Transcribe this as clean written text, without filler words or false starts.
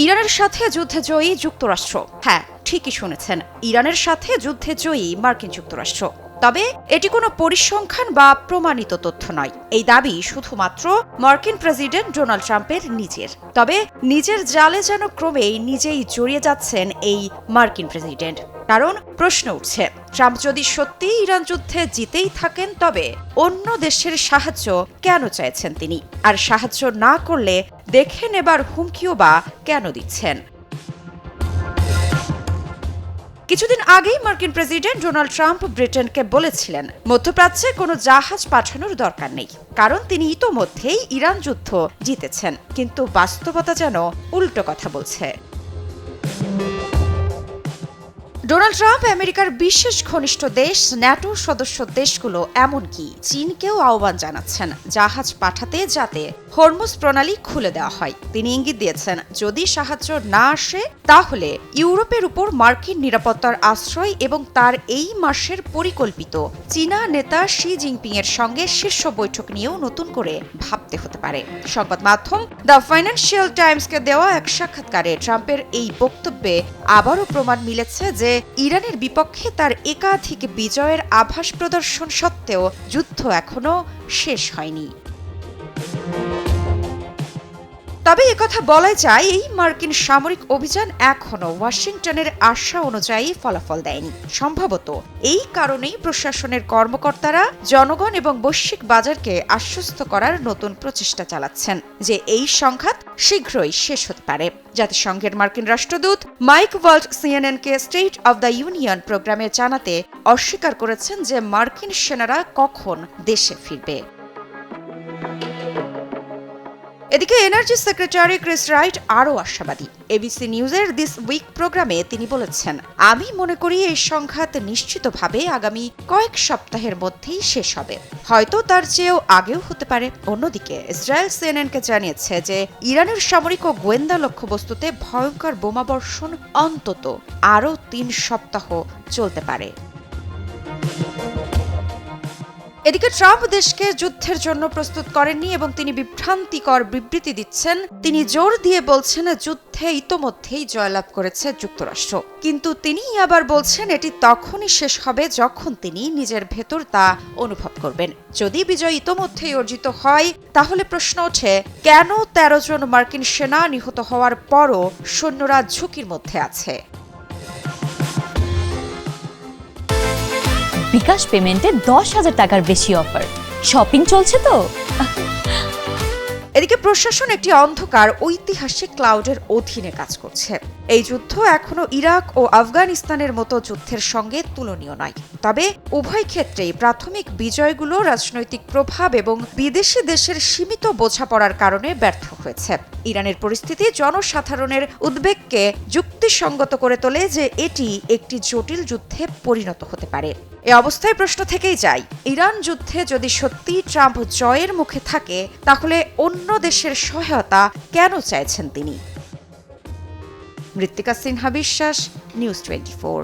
ইরানের সাথে যুদ্ধে জয়ী যুক্তরাষ্ট্র। হ্যাঁ, ঠিকই শুনেছেন, ইরানের সাথে যুদ্ধে জয়ী মার্কিন যুক্তরাষ্ট্র। তবে এটি কোনো পরিসংখ্যান বা প্রমাণিত তথ্য নয়। এই দাবি শুধুমাত্র মার্কিন প্রেসিডেন্ট ডোনাল্ড ট্রাম্পের নিজের। তবে নিজের জালে যেন ক্রমেই নিজেই জড়িয়ে যাচ্ছেন এই মার্কিন প্রেসিডেন্ট। কারণ প্রশ্ন উঠছে, ট্রাম্প যদি সত্যিই ইরান যুদ্ধে জিতেই থাকেন, তবে অন্য দেশের সাহায্য কেন চাইছেন তিনি? আর সাহায্য না করলে দেখে নেবার হুমকিও বা কেন দিচ্ছেন? কিছুদিন আগেই মার্কিন প্রেসিডেন্ট ডোনাল্ড ট্রাম্প ব্রিটেনকে বলেছিলেন মধ্যপ্রাচ্যে কোনো জাহাজ পাঠানোর দরকার নেই, কারণ তিনি ইতোমধ্যেই ইরান যুদ্ধ জিতেছেন। কিন্তু বাস্তবতা যেন উল্টো কথা বলছে। ডোনাল্ড ট্রাম্প আমেরিকার বিশেষ ঘনিষ্ঠ দেশ ন্যাটো সদস্য দেশগুলো এমনকি চীনকেও আহ্বান জানাচ্ছেন জাহাজ পাঠাতে, যাতে হরমুজ প্রণালী খুলে দেওয়া হয়। তিনি ইঙ্গিত দিয়েছেন, যদি সাহায্য না আসে তাহলে ইউরোপের উপর মার্কিন নিরাপত্তার আশ্রয় এবং তার এই মাসের পরিকল্পিত চীনা নেতা শি জিনপিং এর সঙ্গে শীর্ষ বৈঠক নিয়েও নতুন করে ভাবতে হতে পারে। সংবাদ মাধ্যম দ্য ফাইন্যান্সিয়াল টাইমসকে দেওয়া এক সাক্ষাৎকারে ট্রাম্পের এই বক্তব্যে আবারও প্রমাণ মিলেছে যে ইরানের বিপক্ষে তার একাধিক বিজয়ের আভাস প্রদর্শন সত্ত্বেও যুদ্ধ এখনো শেষ হয়নি। তবে একথা বলা যায়, এই মার্কিন সামরিক অভিযান এখনো ওয়াশিংটনের আশা অনুযায়ী ফলাফল দেয়নি। সম্ভবত এই কারণেই প্রশাসনের কর্মকর্তারা জনগণ এবং বৈশ্বিক বাজারকে আশ্বস্ত করার নতুন প্রচেষ্টা চালাচ্ছেন যে এই সংঘাত শীঘ্রই শেষ হতে পারে। জাতিসংঘের মার্কিন রাষ্ট্রদূত মাইক ওয়াল্ট সিএনএনকে স্টেট অব দ্য ইউনিয়ন প্রোগ্রামে জানাতে অস্বীকার করেছেন যে মার্কিন সেনারা কখন দেশে ফিরবে। এদিকে এনার্জি সেক্রেটারি ক্রিস রাইট আরও আশাবাদী। এবিসি নিউজের দিস উইক প্রোগ্রামে তিনি বলেছেন, আমি মনে করি এই সংঘাত নিশ্চিতভাবে আগামী কয়েক সপ্তাহের মধ্যেই শেষ হবে, হয়তো তার চেয়েও আগেও হতে পারে। অন্যদিকে ইসরায়েল সিএনএনকে জানিয়েছে যে ইরানের সামরিক ও গোয়েন্দা লক্ষ্যবস্তুতে ভয়ঙ্কর বোমাবর্ষণ অন্তত আরও ৩ সপ্তাহ চলতে পারে। এদিকে ট্রাম্প দেশকে যুদ্ধের জন্য প্রস্তুত করেননি এবং তিনি বিভ্রান্তিকর বিবৃতি দিচ্ছেন। তিনি জোর দিয়ে বলছেন যুদ্ধে ইতোমধ্যেই জয়লাভ করেছে যুক্তরাষ্ট্র, কিন্তু তিনি আবার বলছেন এটি তখনই শেষ হবে যখন তিনি নিজের ভেতর তা অনুভব করবেন। যদি বিজয় ইতোমধ্যেই অর্জিত হয়, তাহলে প্রশ্ন ওঠে, কেন ১৩ জন মার্কিন সেনা নিহত হওয়ার পরও সৈন্যরা ঝুঁকির মধ্যে আছে? বিকাশ পেমেন্টে ১০,০০০ টাকার বেশি অফার। শপিং চলছে তো। এদিকে প্রশাসন একটি অন্ধকার ঐতিহাসিক ক্লাউডের অধীনে কাজ করছে। এই যুদ্ধ এখনো ইরাক ও আফগানিস্তানের মতো যুদ্ধের সঙ্গে তুলনীয় নয়। তবে উভয় ক্ষেত্রেই প্রাথমিক বিজয়গুলো রাজনৈতিক প্রভাব এবং বিদেশি দেশের সীমিত বোঝাপড়ার কারণে ব্যর্থ হয়েছে। ইরানের পরিস্থিতি জনসাধারণের উদ্বেগকে যুক্তিসঙ্গত করে তোলে যে এটি একটি জটিল যুদ্ধে পরিণত হতে পারে। এ অবস্থায় প্রশ্ন থেকেই যায়, ইরান যুদ্ধে যদি সত্যি ট্রাম্প জয়ের মুখে থাকে, তাহলে অন্য দেশের সহায়তা কেন চাইছেন তিনি? মৃত্তিকা সিনহা বিশ্বাস, নিউজ 24।